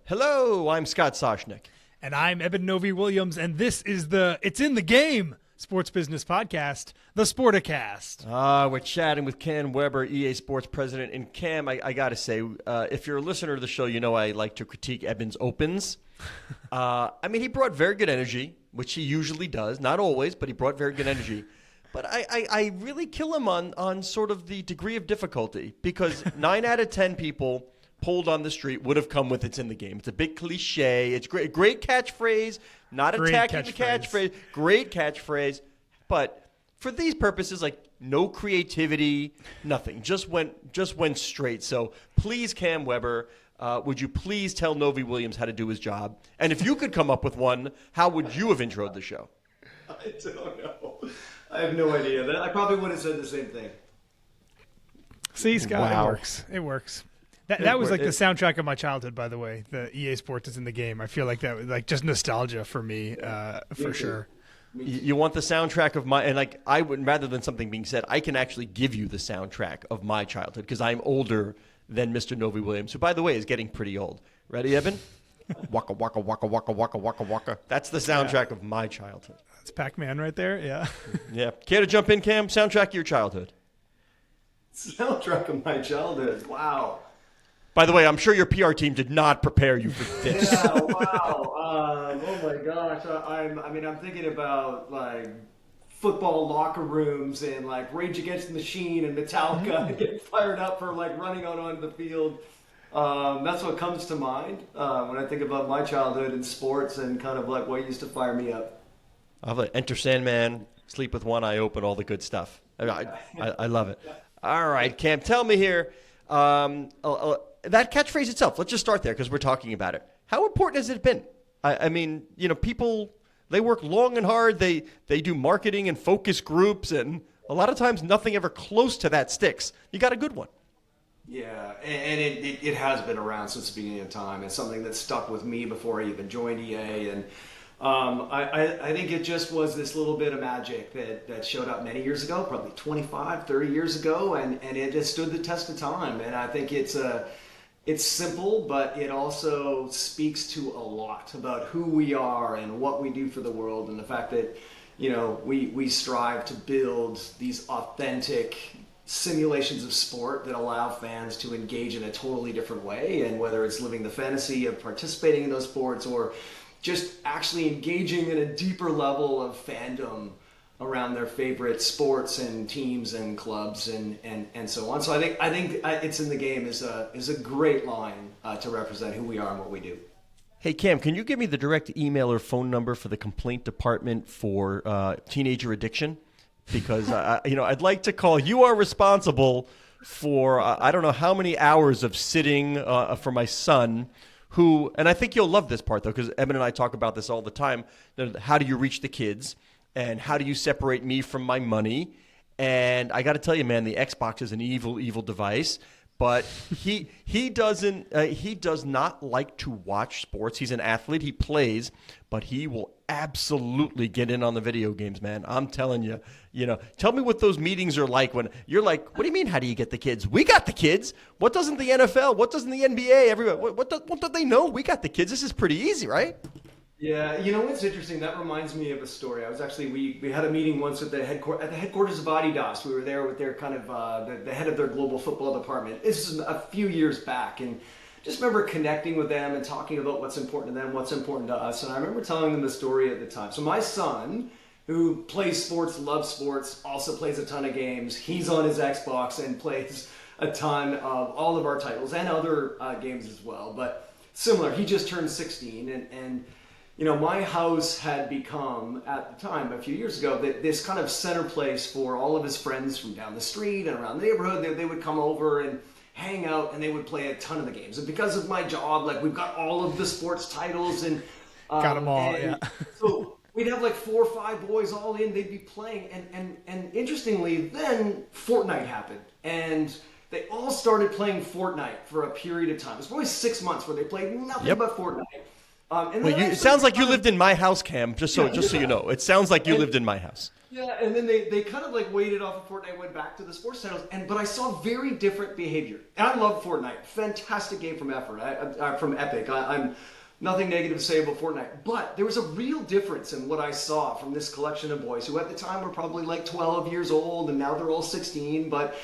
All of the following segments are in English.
Hello, I'm Scott Soshnick. And I'm Eben Novi-Williams, and this is the It's in the Game sports business podcast, the Sporticast. We're chatting with Cam Weber, EA Sports president. And Cam, I got to say, if you're a listener to the show, you know I like to critique Eben's opens. He brought very good energy, which he usually does. Not always, but he brought very good energy. But I really kill him on sort of the degree of difficulty, because 9 out of 10 people polled on the street would have come with "It's in the Game." It's a big cliche. It's great catchphrase. Not attacking the catchphrase. Great catchphrase. But for these purposes, like no creativity, nothing. Just went straight. So please, Cam Weber, would you please tell Novi Williams how to do his job? And if you could come up with one, how would you have introed the show? I don't know. I have no idea. I probably would have said the same thing. See, Scott, Wow. It works. It works. That was like the soundtrack of my childhood, by the way. The EA Sports Is in the Game. I feel like that was like just nostalgia for me, for sure. You want the soundtrack of my, and like I would, rather than something being said, I can actually give you the soundtrack of my childhood because I'm older than Mr. Novi Williams, who, by the way, is getting pretty old. Ready, Eben? Waka waka waka waka waka waka waka. That's the soundtrack of my childhood. That's Pac-Man right there. Yeah. Yeah. Care to jump in, Cam? Soundtrack of your childhood. Soundtrack of my childhood. Wow. By the way, I'm sure your PR team did not prepare you for this. Yeah, wow. Oh my gosh. I'm thinking about like football locker rooms and like Rage Against the Machine and Metallica and getting fired up for like running out onto the field. That's what comes to mind when I think about my childhood in sports and kind of like what used to fire me up. I'll have Enter Sandman, Sleep with One Eye Open, all the good stuff. I love it. All right, Cam, tell me here. That catchphrase itself, let's just start there because we're talking about it. How important has it been? People, they work long and hard. They do marketing and focus groups, and a lot of times nothing ever close to that sticks. You got a good one. Yeah, and it has been around since the beginning of time. It's something that stuck with me before I even joined EA, and I think it just was this little bit of magic that showed up many years ago, probably 25, 30 years ago, and it has stood the test of time. And I think it's simple, but it also speaks to a lot about who we are and what we do for the world, and the fact that, we strive to build these authentic simulations of sport that allow fans to engage in a totally different way. And whether it's living the fantasy of participating in those sports or just actually engaging in a deeper level of fandom around their favorite sports and teams and clubs and so on. So I think It's in the Game is a great line to represent who we are and what we do. Hey, Cam, can you give me the direct email or phone number for the complaint department for teenager addiction? Because, I'd like to call. You are responsible for I don't know how many hours of sitting for my son, who, and I think you'll love this part, though, because Eben and I talk about this all the time. How do you reach the kids? And how do you separate me from my money? And I got to tell you, man, the Xbox is an evil, evil device. But he does not like to watch sports. He's an athlete. He plays, but he will absolutely get in on the video games, man. I'm telling you, tell me what those meetings are like when you're like, what do you mean? How do you get the kids? We got the kids. What doesn't the NFL? What doesn't the NBA? Everybody, what do they know? We got the kids. This is pretty easy, right? Yeah, what's interesting? That reminds me of a story. I was actually we had a meeting once at the headquarters of Adidas. We were there with their kind of the head of their global football department. This is a few years back, and just remember connecting with them and talking about what's important to them, what's important to us. And I remember telling them the story at the time. So my son, who plays sports, loves sports, also plays a ton of games. He's on his Xbox and plays a ton of all of our titles and other games as well. But similar, he just turned 16, and my house had become, at the time, a few years ago, this kind of center place for all of his friends from down the street and around the neighborhood. They would come over and hang out, and they would play a ton of the games. And because of my job, like, we've got all of the sports titles, and got them all, yeah. So we'd have like 4 or 5 boys all in. They'd be playing, and interestingly, then Frotnite happened, and they all started playing Frotnite for a period of time. It was probably 6 months where they played nothing but Frotnite. It sounds like you lived in my house, Cam. Just so you know, it sounds like you lived in my house. Yeah, and then they kind of like waited off of Fortnite, went back to the sports titles, but I saw very different behavior. And I love Fortnite, fantastic game from from Epic. I'm nothing negative to say about Fortnite, but there was a real difference in what I saw from this collection of boys who at the time were probably like 12 years old, and now they're all 16. But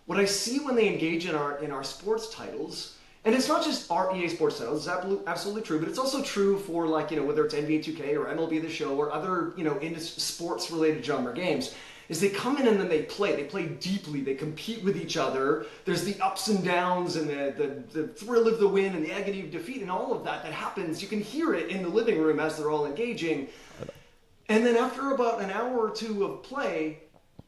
what I see when they engage in our sports titles. And it's not just our EA Sports titles, it's absolutely true, but it's also true for whether it's NBA 2K or MLB The Show or other, sports related genre games, is they come in and then they play deeply, they compete with each other. There's the ups and downs and the thrill of the win and the agony of defeat and all of that happens. You can hear it in the living room as they're all engaging. And then after about an hour or two of play,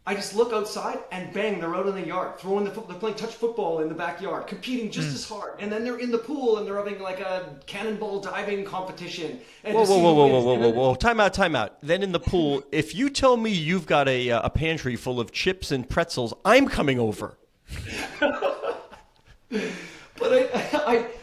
I just look outside and bang, they're out in the yard, they're playing touch football in the backyard, competing just as hard. And then they're in the pool and they're having like a cannonball diving competition. And whoa. Time out. Then in the pool, if you tell me you've got a pantry full of chips and pretzels, I'm coming over. But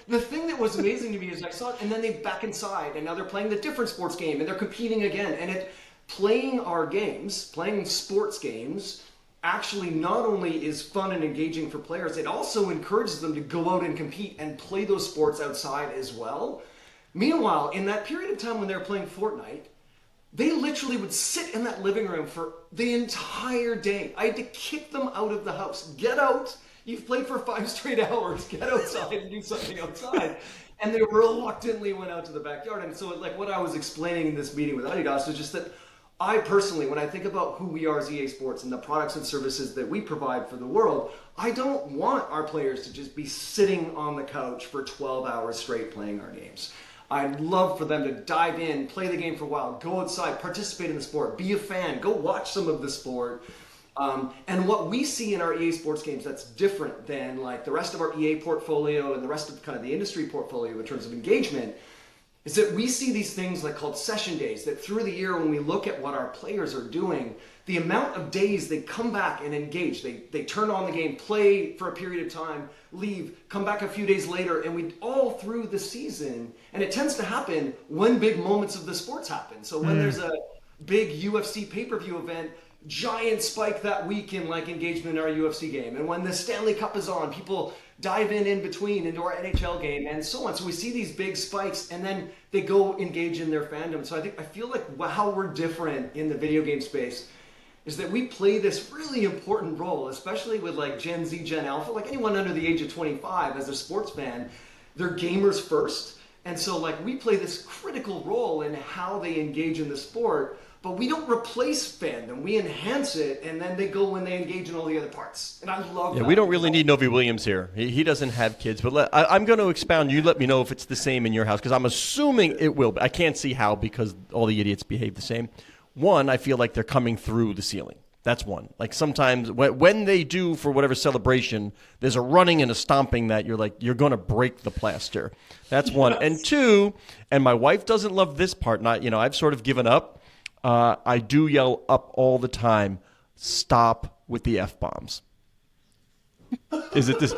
the thing that was amazing to me is I saw it, and then they back inside, and now they're playing the different sports game, and they're competing again. And playing our games, playing sports games, actually not only is fun and engaging for players, it also encourages them to go out and compete and play those sports outside as well. Meanwhile, in that period of time when they're playing Fortnite, they literally would sit in that living room for the entire day. I had to kick them out of the house. Get out. You've played for 5 straight hours. Get outside and do something outside. And they reluctantly went out to the backyard. And so what I was explaining in this meeting with Adidas was just that I personally, when I think about who we are as EA Sports and the products and services that we provide for the world, I don't want our players to just be sitting on the couch for 12 hours straight playing our games. I'd love for them to dive in, play the game for a while, go outside, participate in the sport, be a fan, go watch some of the sport. And what we see in our EA Sports games that's different than like the rest of our EA portfolio and the rest of kind of the industry portfolio in terms of engagement is that we see these things called session days, that through the year when we look at what our players are doing, the amount of days they come back and engage, they turn on the game, play for a period of time, leave, come back a few days later, and we all through the season, and it tends to happen when big moments of the sports happen. So when there's a big UFC pay-per-view event, giant spike that week in engagement in our UFC game. And when the Stanley Cup is on, people dive in between into our NHL game and so on. So we see these big spikes and then they go engage in their fandom. So I feel like how we're different in the video game space is that we play this really important role, especially with Gen Z, Gen Alpha, anyone under the age of 25 as a sports fan, they're gamers first. And so we play this critical role in how they engage in the sport. But we don't replace fandom. We enhance it, and then they go when they engage in all the other parts. And I love that. Yeah, we don't really need Novi Williams here. He doesn't have kids. But I'm going to expound. You let me know if it's the same in your house, because I'm assuming it will. But I can't see how, because all the idiots behave the same. One, I feel like they're coming through the ceiling. That's one. Sometimes when they do for whatever celebration, there's a running and a stomping that you're going to break the plaster. That's one. Yes. And two, and my wife doesn't love this part. I've sort of given up. I do yell up all the time, stop with the F-bombs. Is it this?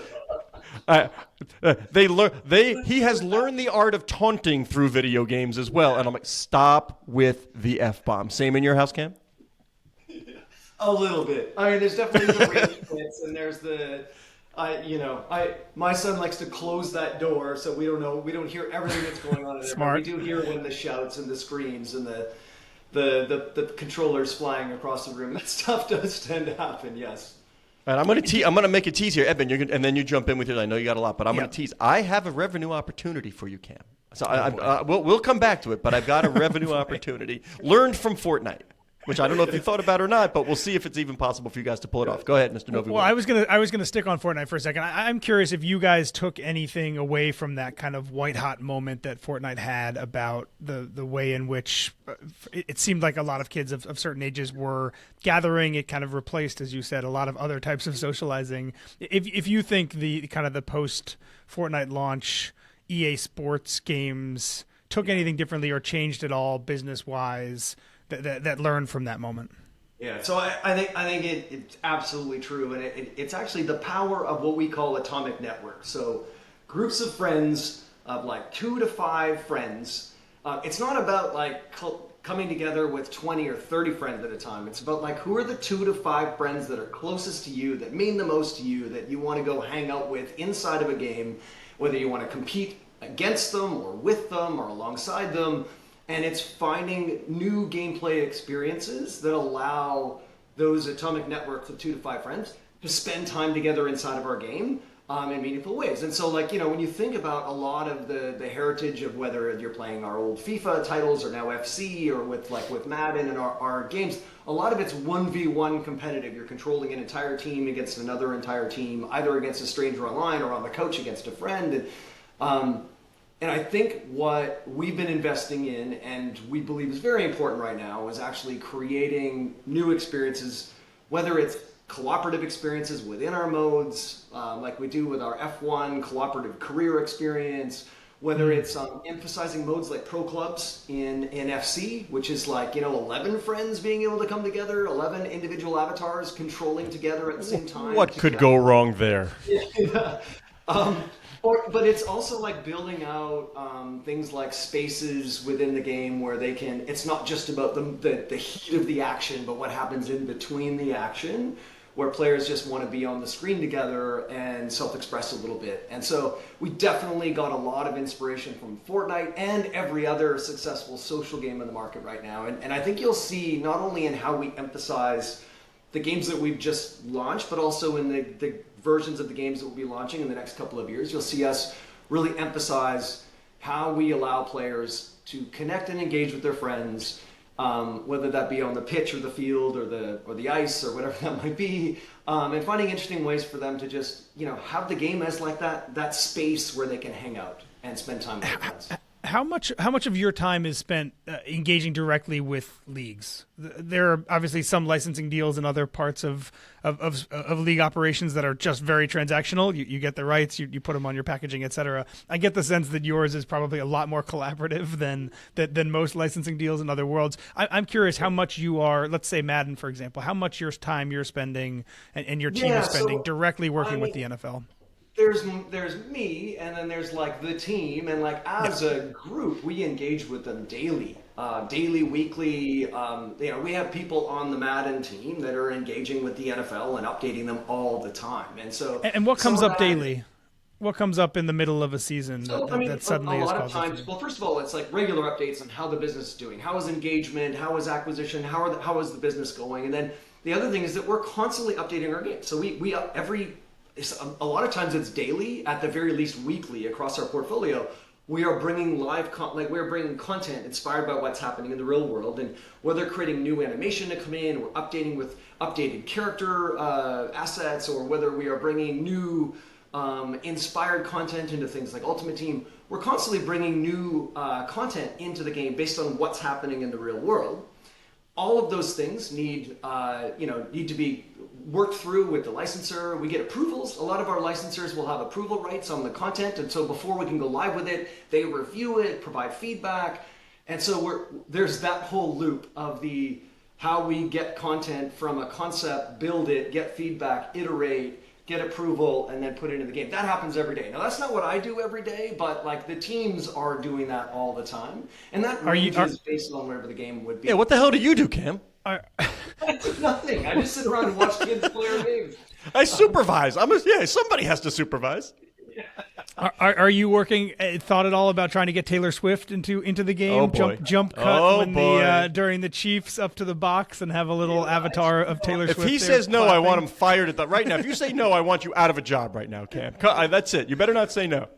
He has learned the art of taunting through video games as well. And I'm like, stop with the F-bomb. Same in your house, Cam? A little bit. I mean, there's definitely the rage quits, and there's my son likes to close that door, so we don't hear everything that's going on in there. Smart. But we do hear when the shouts and the screams and the controllers flying across the room. That stuff does tend to happen, yes. All right, I'm gonna make a tease here, Eben, and then you jump in with yours. I know you got a lot, but I'm gonna tease. I have a revenue opportunity for you, Cam. So we'll come back to it, but I've got a revenue opportunity learned from Fortnite, which I don't know if you thought about or not, but we'll see if it's even possible for you guys to pull it off. Go ahead, Mr. Novi. Well, I was gonna stick on Fortnite for a second. I'm curious if you guys took anything away from that kind of white hot moment that Fortnite had about the way in which it seemed like a lot of kids of certain ages were gathering. It kind of replaced, as you said, a lot of other types of socializing. If you think the kind of the post Fortnite launch EA Sports games took anything differently or changed at all business wise that learned from that moment. Yeah, so I think it's absolutely true, and it's actually the power of what we call atomic network. So groups of friends of like 2 to 5 friends. It's not about like coming together with 20 or 30 friends at a time. It's about like who are the 2 to 5 friends that are closest to you, that mean the most to you, that you want to go hang out with inside of a game, whether you want to compete against them or with them or alongside them. And it's finding new gameplay experiences that allow those atomic networks of 2 to 5 friends to spend time together inside of our game in meaningful ways. And so, like, when you think about a lot of the heritage of whether you're playing our old FIFA titles or now FC or with Madden and our games, a lot of it's 1v1 competitive. You're controlling an entire team against another entire team, either against a stranger online or on the couch against a friend. And I think what we've been investing in and we believe is very important right now is actually creating new experiences, whether it's cooperative experiences within our modes, like we do with our F1 cooperative career experience, whether it's emphasizing modes like pro clubs in FC, which is like, 11 friends being able to come together, 11 individual avatars controlling together at the same time. What could go wrong there? Yeah. But it's also like building out things like spaces within the game where they can, it's not just about the heat of the action, but what happens in between the action, where players just want to be on the screen together and self-express a little bit. And so we definitely got a lot of inspiration from Fortnite and every other successful social game in the market right now. And I think you'll see not only in how we emphasize the games that we've just launched, but also in the versions of the games that we'll be launching in the next couple of years. You'll see us really emphasize how we allow players to connect and engage with their friends, whether that be on the pitch or the field or the ice or whatever that might be, and finding interesting ways for them to just have the game as like that space where they can hang out and spend time with their friends. How much of your time is spent engaging directly with leagues? There are obviously some licensing deals in other parts of league operations that are just very transactional. You get the rights, you put them on your packaging, etc. I get the sense that yours is probably a lot more collaborative than most licensing deals in other worlds. I'm curious how much you are, let's say Madden, for example, how much your time you're spending and your team is spending directly working with the NFL. There's me, and then there's like the team, and like as a group, we engage with them daily, weekly. We have people on the Madden team that are engaging with the NFL and updating them all the time. And so, and what comes up daily? What comes up in the middle of a season that suddenly a is lot of caused times? Well, first of all, it's like regular updates on how the business is doing, how is engagement, how is acquisition, how is the business going, and then the other thing is that we're constantly updating our game. So we a lot of times it's daily, at the very least weekly across our portfolio. We are bringing we're bringing content inspired by what's happening in the real world, and whether creating new animation to come in, or updating with updated character assets, or whether we are bringing new inspired content into things like Ultimate Team. We're constantly bringing new content into the game based on what's happening in the real world. All of those things need to be worked through with the licensor. We get approvals. A lot of our licensors will have approval rights on the content, and so before we can go live with it, they review it, provide feedback, and so there's that whole loop of how we get content from a concept, build it, get feedback, iterate, get approval, and then put it in the game. That happens every day. Now, that's not what I do every day, but like the teams are doing that all the time, and that ranges based on wherever the game would be. Yeah, what the hell do you do, Cam? I do nothing. I just sit around and watch kids play our games. I supervise. Somebody has to supervise. Are you working? Thought at all about trying to get Taylor Swift into the game? Oh boy. Jump cut during the Chiefs up to the box and have a little avatar of Taylor Swift. If he says no, I want him fired right now. If you say no, I want you out of a job right now, Cam. That's it. You better not say no.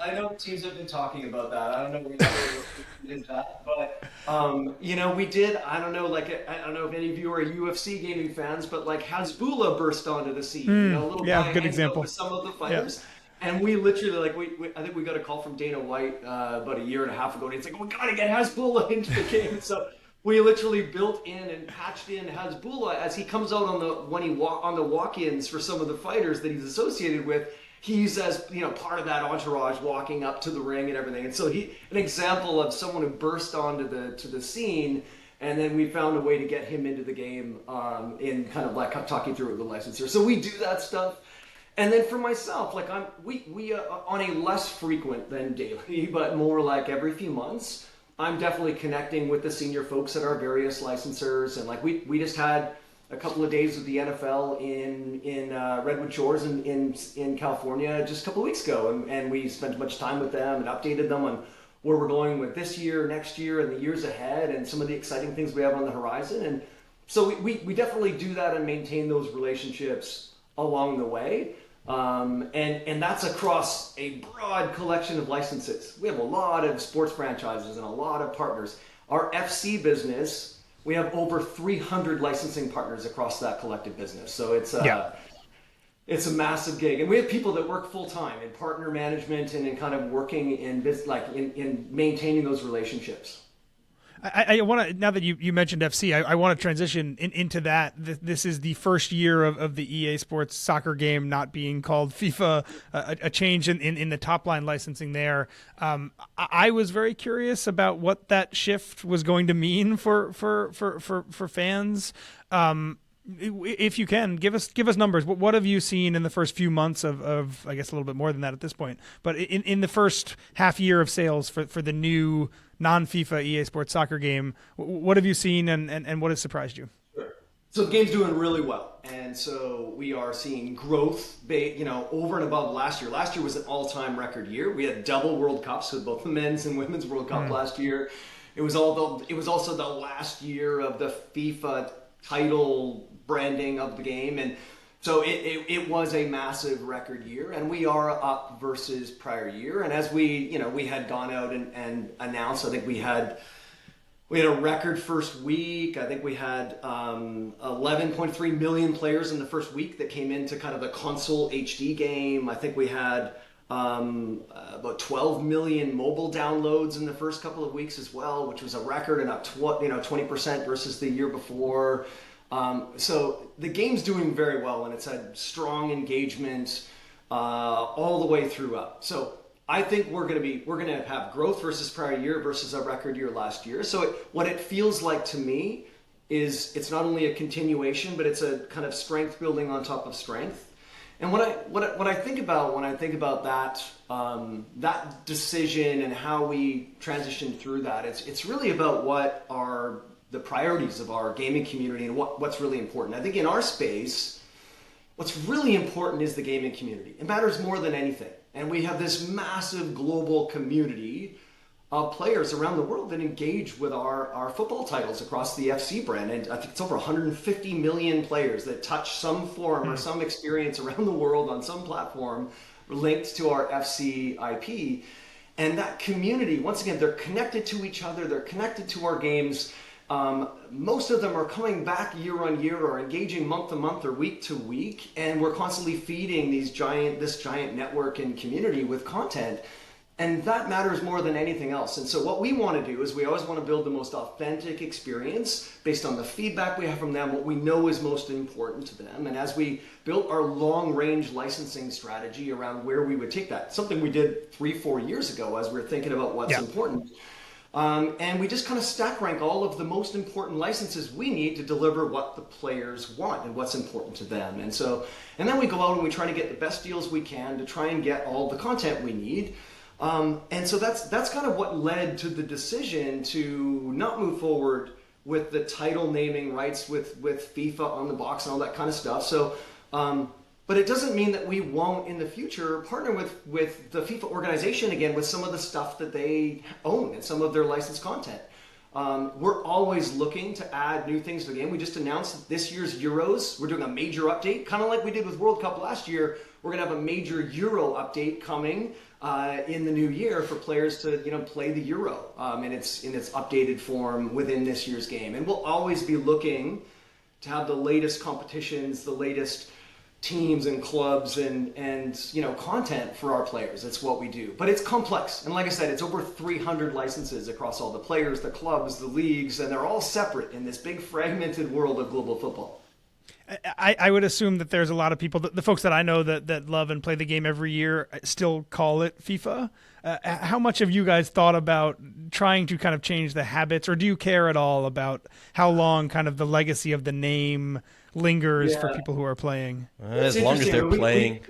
I know teams have been talking about that. I don't know where is that, but we did. I don't know if any of you are UFC gaming fans, but like Hasbulla burst onto the scene. A little guy good example. With some of the fighters. Yeah. And we literally I think we got a call from Dana White about a year and a half ago, and it's like, we gotta get Hasbulla into the game. So we literally built in and patched in Hasbulla as he comes out on the walk-ins for some of the fighters that he's associated with. He's as part of that entourage walking up to the ring and everything, and so an example of someone who burst onto the scene, and then we found a way to get him into the game in kind of like talking through it with the licensor. So we do that stuff, And then for myself, like we on a less frequent than daily, but more like every few months, I'm definitely connecting with the senior folks at our various licensors, and like we just had a couple of days with the NFL in Redwood Shores in California just a couple of weeks ago, and we spent much time with them and updated them on where we're going with this year, next year, and the years ahead, and some of the exciting things we have on the horizon. And so we definitely do that and maintain those relationships along the way. And that's across a broad collection of licenses. We have a lot of sports franchises and a lot of partners. Our FC business, we have over 300 licensing partners across that collective business. So it's a massive gig, and we have people that work full time in partner management and in kind of working in this, like in maintaining those relationships. I want to, now that you mentioned FC, I want to transition into that. This is the first year of the EA Sports soccer game not being called FIFA, a change in the top line licensing there. I was very curious about what that shift was going to mean for fans. If you can give us numbers, what have you seen in the first few months of I guess a little bit more than that at this point, but in the first half year of sales for the new non-FIFA EA Sports soccer game, what have you seen and what has surprised you? Sure. So the game's doing really well, and so we are seeing growth, over and above last year. Last year was an all-time record year. We had double World Cups with both the men's and women's World Cup last year. It was also the last year of the FIFA title branding of the game, and so it was a massive record year, and we are up versus prior year. And as we had gone out and announced, I think we had a record first week. I think we had 11.3 million players in the first week that came into kind of the console HD game. I think we had about 12 million mobile downloads in the first couple of weeks as well, which was a record, and up 20% versus the year before. So the game's doing very well, and it's had strong engagement all the way through up. So I think we're going to have growth versus prior year versus a record year last year. So what it feels like to me is it's not only a continuation, but it's a kind of strength building on top of strength. And what I think about when I think about that decision and how we transition through that, it's really about what are the priorities of our gaming community and what's really important. I think in our space, what's really important is the gaming community. It matters more than anything. And we have this massive global community of players around the world that engage with our football titles across the FC brand. And I think it's over 150 million players that touch some form or some experience around the world on some platform linked to our FC IP. And that community, once again, they're connected to each other. They're connected to our games. Most of them are coming back year on year or engaging month to month or week to week, and we're constantly feeding this giant network and community with content, and that matters more than anything else. And so what we want to do is we always want to build the most authentic experience based on the feedback we have from them, what we know is most important to them. And as we built our long-range licensing strategy around where we would take that, something we did 3-4 years ago as we were thinking about what's important. And we just kind of stack rank all of the most important licenses we need to deliver what the players want and what's important to them. And then we go out and we try to get the best deals we can to try and get all the content we need. And so that's kind of what led to the decision to not move forward with the title naming rights with FIFA on the box and all that kind of stuff. So, but it doesn't mean that we won't in the future partner with the FIFA organization again with some of the stuff that they own and some of their licensed content. We're always looking to add new things to the game. We just announced that this year's Euros, we're doing a major update, kind of like we did with World Cup last year. We're going to have a major Euro update coming in the new year for players to play the Euro in its updated form within this year's game. And we'll always be looking to have the latest competitions, the latest teams and clubs and content for our players. It's what we do. But it's complex. And like I said, it's over 300 licenses across all the players, the clubs, the leagues, and they're all separate in this big fragmented world of global football. I would assume that there's a lot of people, the folks that I know that love and play the game every year still call it FIFA. How much have you guys thought about trying to kind of change the habits, or do you care at all about how long kind of the legacy of the name lingers for people who are playing? As long as they're playing.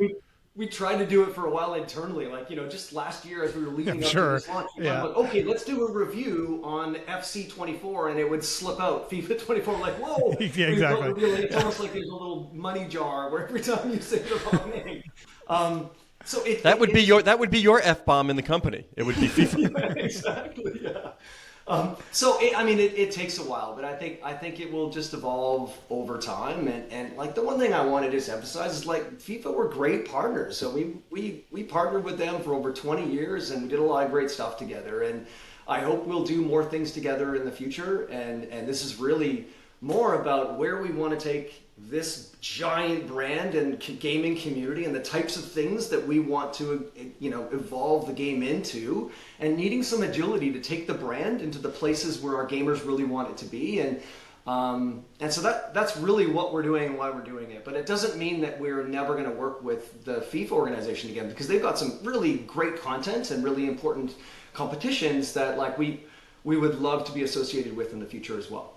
We tried to do it for a while internally, like, just last year as we were leading up to this launch, we thought, okay, let's do a review on FC 24, and it would slip out FIFA 24. Like, whoa, yeah, exactly. It's almost like there's a little money jar where every time you say the wrong name. That would be your F-bomb in the company. It would be FIFA. Yeah, exactly. Yeah. It takes a while, but I think it will just evolve over time. And like the one thing I wanted to just emphasize is like FIFA were great partners. So we partnered with them for over 20 years and we did a lot of great stuff together. And I hope we'll do more things together in the future. And this is really more about where we want to take this giant brand and gaming community and the types of things that we want to, evolve the game into, and needing some agility to take the brand into the places where our gamers really want it to be. And so that's really what we're doing and why we're doing it. But it doesn't mean that we're never going to work with the FIFA organization again, because they've got some really great content and really important competitions that like we would love to be associated with in the future as well.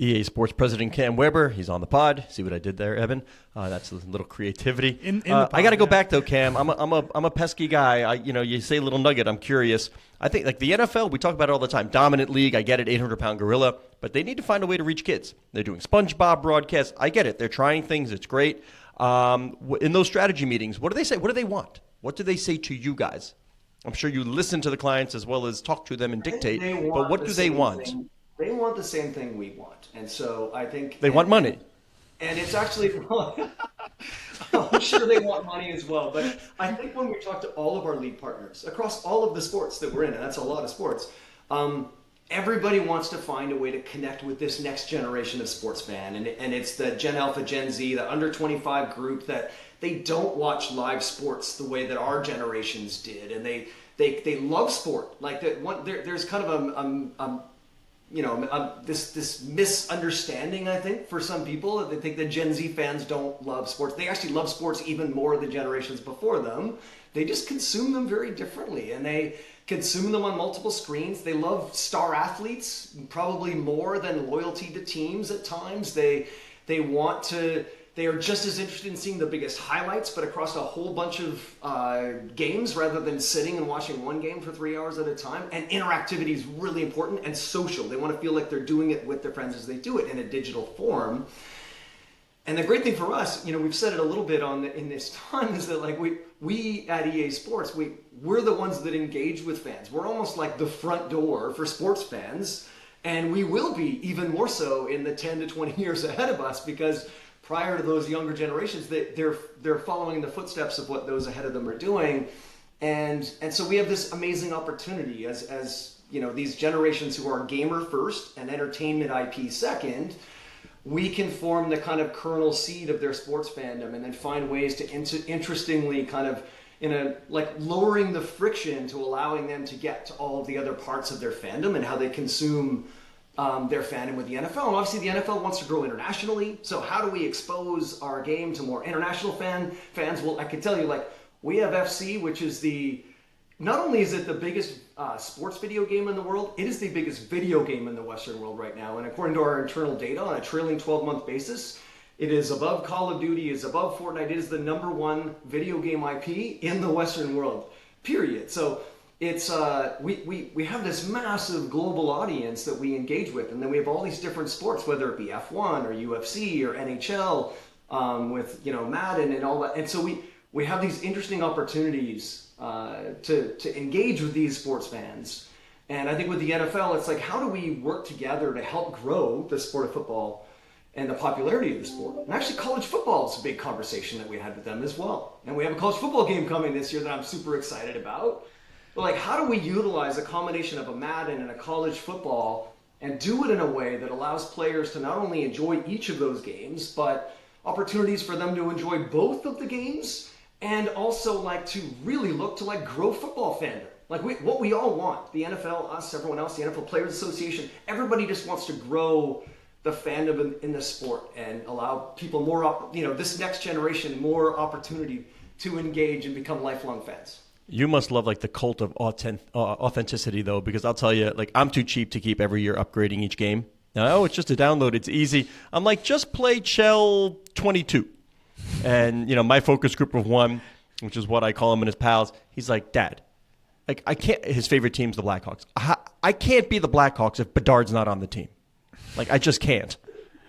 EA Sports President Cam Weber, he's on the pod. See what I did there, Eben? That's a little creativity. In the pod, I got to go back though, Cam. I'm a pesky guy. You say a little nugget. I'm curious. I think like the NFL, we talk about it all the time. Dominant league. I get it. 800-pound gorilla, but they need to find a way to reach kids. They're doing SpongeBob broadcasts. I get it. They're trying things. It's great. In those strategy meetings, what do they say? What do they want? What do they say to you guys? I'm sure you listen to the clients as well as talk to them and dictate. But what do they want? They want the same thing we want. And so I think... They want money. And it's actually... I'm sure they want money as well. But I think when we talk to all of our league partners, across all of the sports that we're in, and that's a lot of sports, everybody wants to find a way to connect with this next generation of sports fan. And it's the Gen Alpha, Gen Z, the under 25 group that they don't watch live sports the way that our generations did. And they love sport. Like there's kind of this misunderstanding, I think, for some people. They think that Gen Z fans don't love sports. They actually love sports even more than generations before them. They just consume them very differently, and they consume them on multiple screens. They love star athletes probably more than loyalty to teams at times. They are just as interested in seeing the biggest highlights, but across a whole bunch of games rather than sitting and watching one game for 3 hours at a time. And interactivity is really important, and social. They want to feel like they're doing it with their friends as they do it in a digital form. And the great thing for us, we've said it a little bit in this time, is that like we at EA Sports, we're the ones that engage with fans. We're almost like the front door for sports fans, and we will be even more so in the 10 to 20 years ahead of us, because prior to those younger generations, they're following the footsteps of what those ahead of them are doing. And so we have this amazing opportunity as these generations who are gamer first and entertainment IP second. We can form the kind of kernel seed of their sports fandom, and then find ways to interestingly kind of lowering the friction to allowing them to get to all of the other parts of their fandom and how they consume their fandom with the NFL. And obviously the NFL wants to grow internationally. So how do we expose our game to more international fans? Well, I can tell you, we have FC, which is not only is it the biggest sports video game in the world, it is the biggest video game in the Western world right now. And according to our internal data, on a trailing 12-month basis, it is above Call of Duty, is above Fortnite. It is the #1 video game IP in the Western world, period. So it's we have this massive global audience that we engage with, and then we have all these different sports, whether it be F1 or UFC or NHL, with Madden and all that. And so we have these interesting opportunities to engage with these sports fans. And I think with the NFL, it's like, how do we work together to help grow the sport of football and the popularity of the sport? And actually, college football is a big conversation that we had with them as well. And we have a college football game coming this year that I'm super excited about. But how do we utilize a combination of a Madden and a college football and do it in a way that allows players to not only enjoy each of those games, but opportunities for them to enjoy both of the games, and also to really look to grow football fandom. What we all want, the NFL, us, everyone else, the NFL Players Association, everybody just wants to grow the fandom in the sport and allow people more, this next generation more opportunity to engage and become lifelong fans. You must love like the cult of authenticity, though, because I'll tell you, like I'm too cheap to keep every year upgrading each game. Now, it's just a download. It's easy. I'm like, just play Chell 22. And, my focus group of one, which is what I call him and his pals, he's like, Dad, like I can't, his favorite team's the Blackhawks. I can't be the Blackhawks if Bedard's not on the team. Like, I just can't.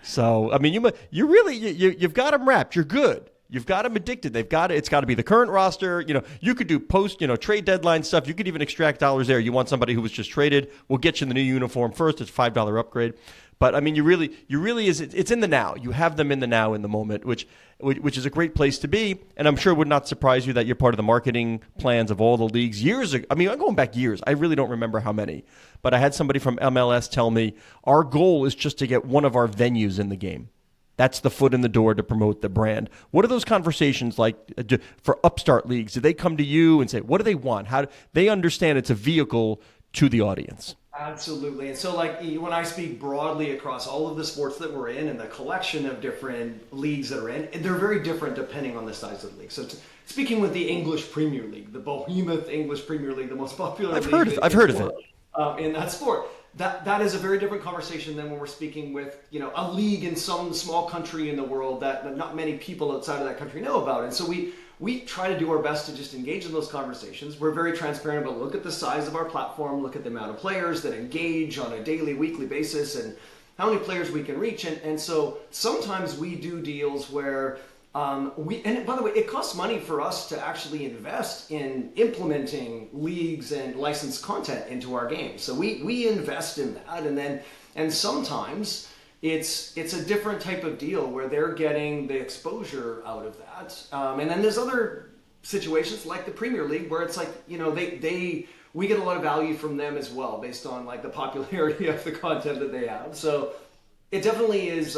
So, I mean, you've got them wrapped. You're good. You've got them addicted. It's got to be the current roster. You could do post, trade deadline stuff. You could even extract dollars there. You want somebody who was just traded. We'll get you the new uniform first. It's $5 upgrade. But I mean, you really it's in the now. You have them in the now, in the moment, which is a great place to be. And I'm sure it would not surprise you that you're part of the marketing plans of all the leagues years ago. I mean, I'm going back years. I really don't remember how many. But I had somebody from MLS tell me our goal is just to get one of our venues in the game. That's the foot in the door to promote the brand. What are those conversations like for upstart leagues? Do they come to you and say, what do they want? How do they understand it's a vehicle to the audience? Absolutely. And so like when I speak broadly across all of the sports that we're in and the collection of different leagues that are in, they're very different depending on the size of the league. So speaking with the English Premier League, the behemoth English Premier League, the most popular I've heard of it. In that sport. That is a very different conversation than when we're speaking with, a league in some small country in the world that not many people outside of that country know about. And so we try to do our best to just engage in those conversations. We're very transparent about look at the size of our platform, look at the amount of players that engage on a daily, weekly basis, and how many players we can reach. And so sometimes we do deals where and by the way, it costs money for us to actually invest in implementing leagues and licensed content into our games. So we invest in that, and sometimes it's a different type of deal where they're getting the exposure out of that. And then there's other situations like the Premier League where it's like, we get a lot of value from them as well based on like the popularity of the content that they have. So it definitely is.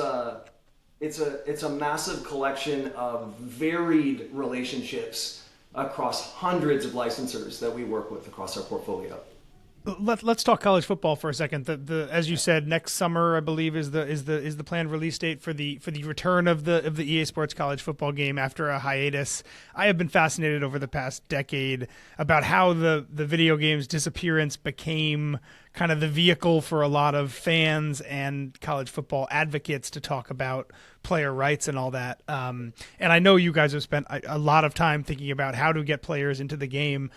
It's a massive collection of varied relationships across hundreds of licensors that we work with across our portfolio. Let's talk college football for a second. As you said, next summer I believe is the planned release date for the return of the EA Sports college football game after a hiatus. I have been fascinated over the past decade about how the video game's disappearance became kind of the vehicle for a lot of fans and college football advocates to talk about player rights and all that. And I know you guys have spent a lot of time thinking about how to get players into the game.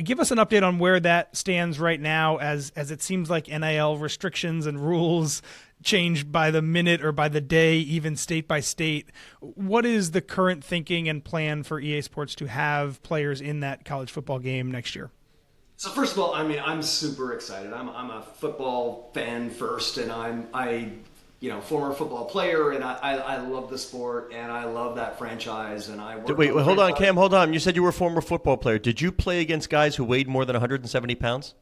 Give us an update on where that stands right now, as it seems like NIL restrictions and rules change by the minute or by the day, even state by state. What is the current thinking and plan for EA Sports to have players in that college football game next year? So first of all, I mean, I'm super excited. I'm a football fan first, and I former football player, and I love the sport, and I love that franchise, and I work. Wait, hold on, Cam, hold on. You said you were a former football player. Did you play against guys who weighed more than 170 pounds?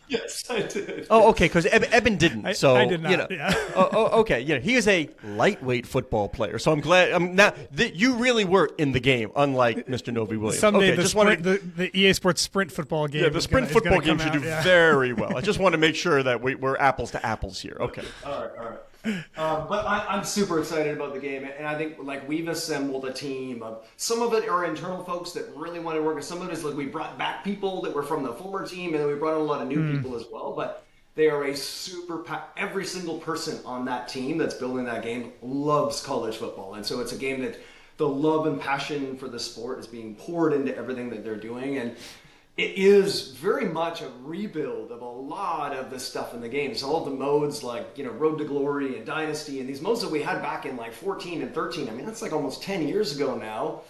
Yes, I did. Oh, okay, because Eben didn't. I did not. Yeah. Okay. He is a lightweight football player, so I'm glad. Now that you really were in the game, unlike Mr. Novi Williams. Someday the EA Sports sprint football game. Yeah, the sprint football game should do very well. I just want to make sure that we're apples to apples here. Okay. All right. But I'm super excited about the game, and I think like we've assembled a team of some of it are internal folks that really want to work, and some of it is like we brought back people that were from the former team, and then we brought in a lot of new people as well. But they are a every single person on that team that's building that game loves college football, and so it's a game that the love and passion for the sport is being poured into everything that they're doing, and it is very much a rebuild of a lot of the stuff in the game. So all the modes like, Road to Glory and Dynasty and these modes that we had back in like 14 and 13, I mean, that's like almost 10 years ago now,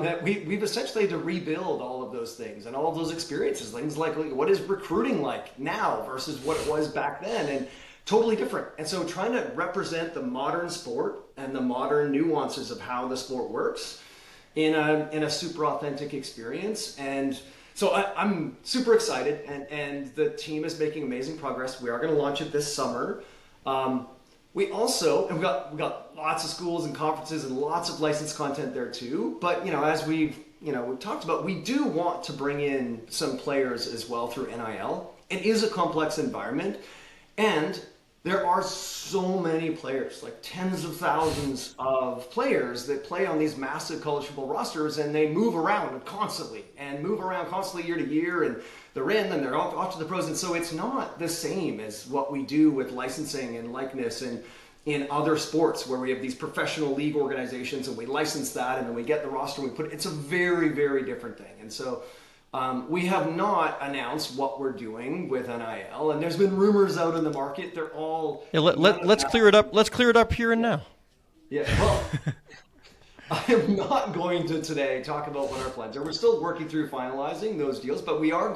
that we've essentially had to rebuild all of those things and all of those experiences. Things like what is recruiting like now versus what it was back then, and totally different. And so trying to represent the modern sport and the modern nuances of how the sport works in a super authentic experience. And so I'm super excited, and the team is making amazing progress. We are going to launch it this summer. We've got lots of schools and conferences and lots of licensed content there too. But as we've talked about, we do want to bring in some players as well through NIL. It is a complex environment, and there are so many players, like tens of thousands of players that play on these massive college football rosters, and they move around constantly year to year, and they're in and they're off to the pros. And so it's not the same as what we do with licensing and likeness and in other sports where we have these professional league organizations and we license that and then we get the roster and we put it. It's a very, very different thing. And so we have not announced what we're doing with NIL, and there's been rumors out in the market. They're all let's clear it up. Let's clear it up here and now. Yeah, well, I am not going to today talk about what our plans are. We're still working through finalizing those deals, but we are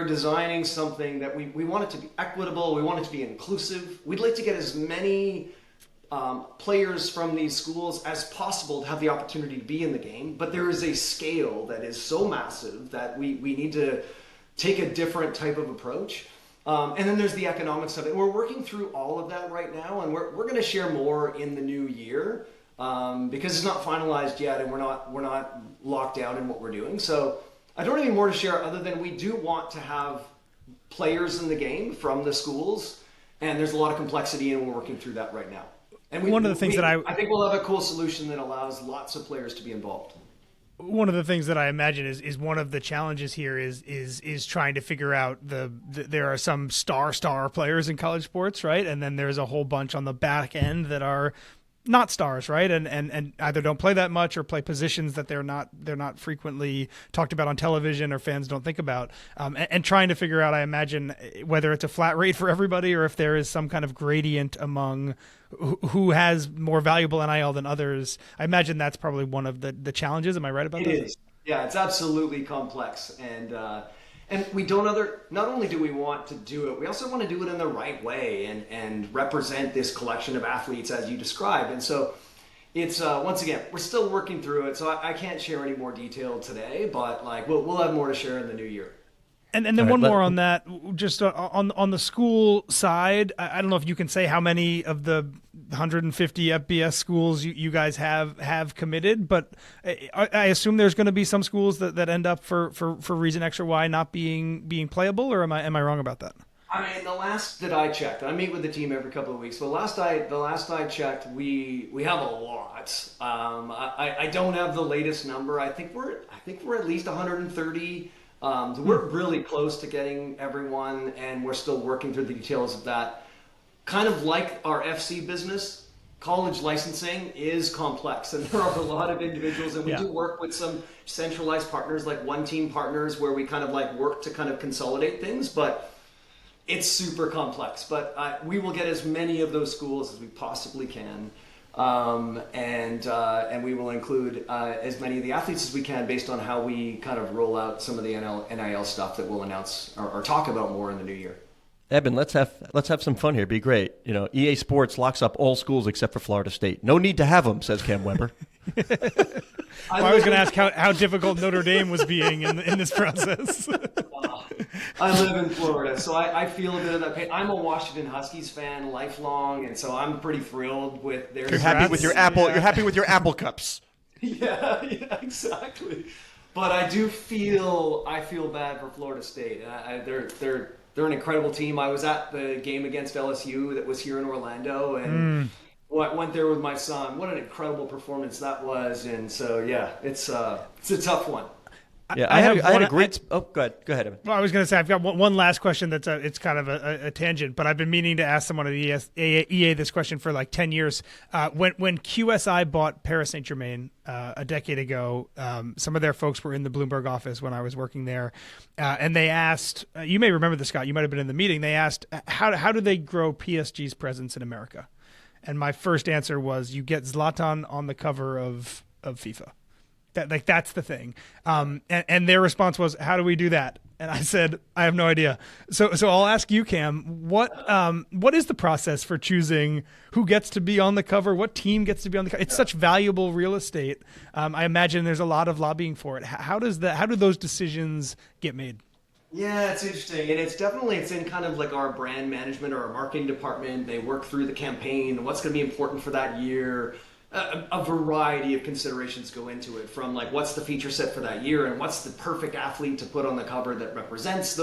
designing something that we want it to be equitable. We want it to be inclusive. We'd like to get as many players from these schools as possible to have the opportunity to be in the game. But there is a scale that is so massive that we need to take a different type of approach. And then there's the economics of it. We're working through all of that right now, and we're going to share more in the new year because it's not finalized yet, and we're not locked down in what we're doing. So I don't have any more to share other than we do want to have players in the game from the schools, and there's a lot of complexity, and we're working through that right now. And one of the things I think we'll have a cool solution that allows lots of players to be involved. One of the things that I imagine is one of the challenges here is trying to figure out there are some star players in college sports, right? And then there's a whole bunch on the back end that are not stars, right? And either don't play that much or play positions that they're not frequently talked about on television or fans don't think about. And trying to figure out, I imagine, whether it's a flat rate for everybody or if there is some kind of gradient among who has more valuable NIL than others. I imagine that's probably one of the challenges. Am I right about that? It is. Yeah, it's absolutely complex. And we not only do we want to do it, we also want to do it in the right way and represent this collection of athletes as you described. And so it's, once again, we're still working through it. So I can't share any more detail today, but we'll have more to share in the new year. And then one more on that, just on the school side. I don't know if you can say how many of the 150 FBS schools you guys have committed, but I assume there's going to be some schools that end up for reason X or Y not being playable, or am I wrong about that? I mean, the last that I checked, I meet with the team every couple of weeks. The last I checked, we have a lot. I don't have the latest number. I think we're at least 130. We're really close to getting everyone, and we're still working through the details of that. Kind of like our FC business, college licensing is complex, and there are a lot of individuals, and we do work with some centralized partners, like one-team partners, where we kind of work to kind of consolidate things, but it's super complex. But we will get as many of those schools as we possibly can. And we will include as many of the athletes as we can based on how we kind of roll out some of the NIL stuff that we'll announce or talk about more in the new year. Eben, let's have some fun here. Be great. EA Sports locks up all schools except for Florida State. No need to have them, says Cam Weber. I was going to ask how difficult Notre Dame was being in this process. I live in Florida, so I feel a bit of that pain. I'm a Washington Huskies fan, lifelong, and so I'm pretty thrilled with their. You're happy with your apple. You're happy with your apple cups. Yeah, exactly. But I feel bad for Florida State. They're an incredible team. I was at the game against LSU that was here in Orlando, and went there with my son. What an incredible performance that was! And so, yeah, it's a tough one. Yeah, I had a great. Go ahead, Eben. Well, I was going to say I've got one last question. It's kind of a tangent, but I've been meaning to ask someone at EA this question for like 10 years. When QSI bought Paris Saint-Germain a decade ago, some of their folks were in the Bloomberg office when I was working there, and they asked. You may remember this, Scott. You might have been in the meeting. They asked how do they grow PSG's presence in America, and my first answer was you get Zlatan on the cover of FIFA. That's the thing. And their response was, how do we do that? And I said, I have no idea. So I'll ask you, Cam, what is the process for choosing who gets to be on the cover? What team gets to be on the cover? It's such valuable real estate. I imagine there's a lot of lobbying for it. How do those decisions get made? Yeah, it's interesting. And it's in kind of like our brand management or our marketing department. They work through the campaign, what's going to be important for that year. A variety of considerations go into it, from what's the feature set for that year and what's the perfect athlete to put on the cover that represents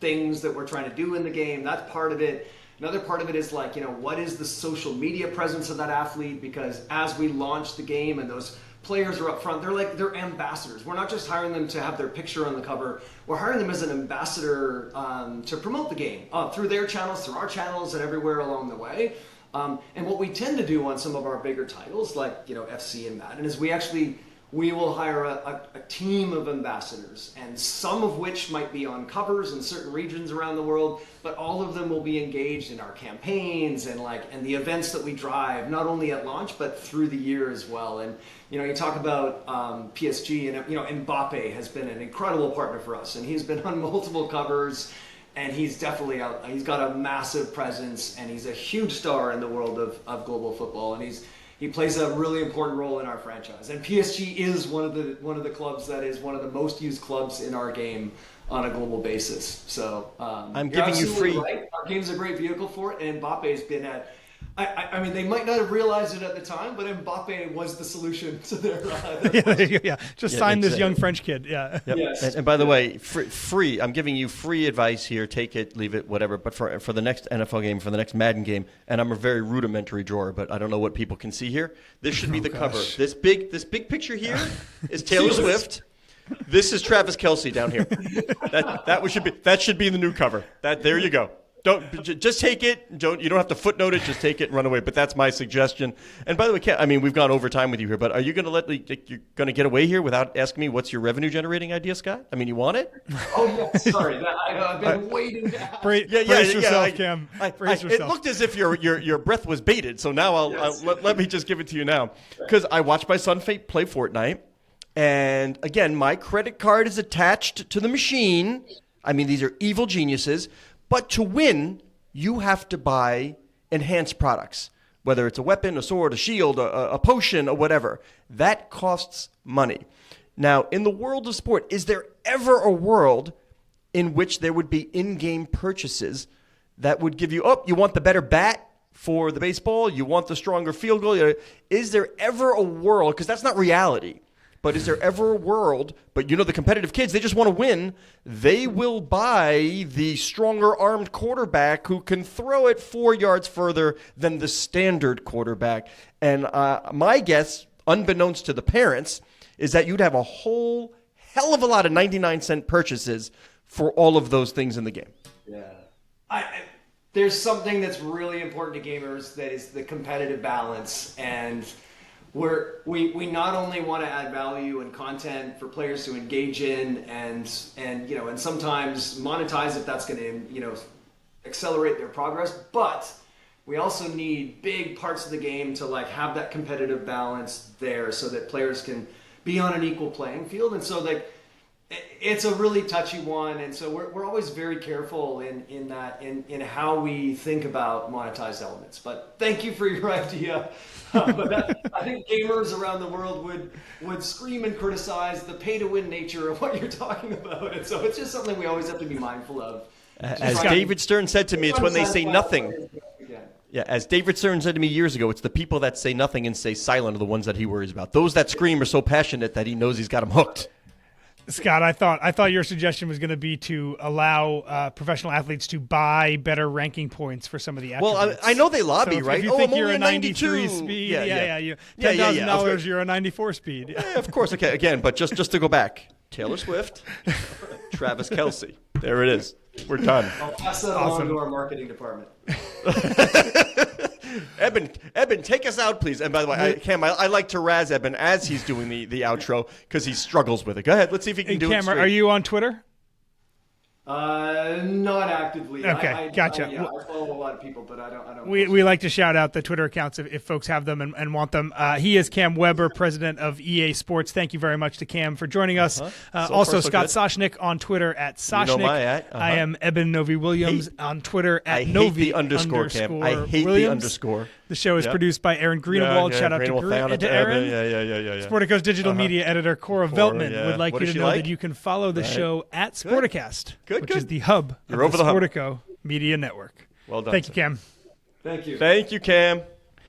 things that we're trying to do in the game. That's part of it. Another part of it is like, what is the social media presence of that athlete? Because as we launch the game and those players are up front, they're ambassadors. We're not just hiring them to have their picture on the cover. We're hiring them as an ambassador to promote the game through their channels, through our channels, and everywhere along the way. And what we tend to do on some of our bigger titles, like FC and Madden, is we will hire a team of ambassadors, and some of which might be on covers in certain regions around the world, but all of them will be engaged in our campaigns and the events that we drive, not only at launch but through the year as well. And you talk about PSG, and Mbappe has been an incredible partner for us, and he's been on multiple covers, and he's definitely out. He's got a massive presence, and he's a huge star in the world of global football, and he plays a really important role in our franchise. And PSG is one of the clubs that is one of the most used clubs in our game on a global basis. So I'm giving you free. Right. Our game's a great vehicle for it, and Mbappe's been at. I mean, they might not have realized it at the time, but Mbappe was the solution to their. Sign this young French kid. Yeah. Yep. Yes. And by the way, free. I'm giving you free advice here. Take it, leave it, whatever. But for the next NFL game, for the next Madden game, and I'm a very rudimentary drawer, but I don't know what people can see here. This should be the cover. This big picture here is Taylor Swift. This is Travis Kelce down here. That should be the new cover. There you go. Just take it. You don't have to footnote it. Just take it and run away. But that's my suggestion. And by the way, Ken, I mean, we've gone over time with you here, but are you going to you're going to get away here without asking me what's your revenue generating idea, Scott? I mean, you want it? Oh yeah, sorry. I've been waiting to ask. Brace yourself, Cam. Brace yourself. It looked as if your breath was baited. So now let me just give it to you now, because I watched my son play Fortnite, and again, my credit card is attached to the machine. I mean, these are evil geniuses. But to win, you have to buy enhanced products, whether it's a weapon, a sword, a shield, a potion, or whatever. That costs money. Now, in the world of sport, is there ever a world in which there would be in-game purchases that would give you, you want the better bat for the baseball, you want the stronger field goal? Is there ever a world, because that's not reality, but is there ever a world, but the competitive kids, they just want to win. They will buy the stronger armed quarterback who can throw it 4 yards further than the standard quarterback. And my guess, unbeknownst to the parents, is that you'd have a whole hell of a lot of 99-cent purchases for all of those things in the game. Yeah. There's something that's really important to gamers that is the competitive balance, and we not only want to add value and content for players to engage in and sometimes monetize if that's going to accelerate their progress, but we also need big parts of the game to have that competitive balance there so that players can be on an equal playing field. And so it's a really touchy one, and so we're always very careful in how we think about monetized elements. But thank you for your idea. But I think gamers around the world would scream and criticize the pay-to-win nature of what you're talking about, and so it's just something we always have to be mindful of. As David Stern said to me, it's when they say nothing. Yeah, as David Stern said to me years ago, it's the people that say nothing and stay silent are the ones that he worries about. Those that scream are so passionate that he knows he's got them hooked. Scott, I thought your suggestion was going to be to allow professional athletes to buy better ranking points for some of the attributes. Well, I know they lobby, so right? If you think I'm you're only a 93 speed, $10,000, you're a 94 speed. Yeah, of course. Okay, again, but just to go back, Taylor Swift, Travis Kelce. There it is. We're done. I'll pass that along to our marketing department. Eben, take us out, please. And by the way, Cam, I like to razz Eben as he's doing the outro because he struggles with it. Go ahead. Let's see if he can do it straight. Are you on Twitter? Not actively. Okay, gotcha. I follow a lot of people, but I don't. We like to shout out the Twitter accounts if folks have them and want them. He is Cam Weber, president of EA Sports. Thank you very much to Cam for joining us. Also, Scott Soshnick on Twitter at Soshnick. You know my at. I am Eben Novi Williams on Twitter at Novi. Novi. I hate the underscore, Cam. I hate the underscore. The show is produced by Aaron Greenewald. Shout out to Aaron. Yeah. Sporticast digital media editor Cora Veltman would like you to know that you can follow the show at Sporticast, which is the hub of the Sportico Media Network. Well done. Thank you, Cam. Thank you. Thank you, Cam.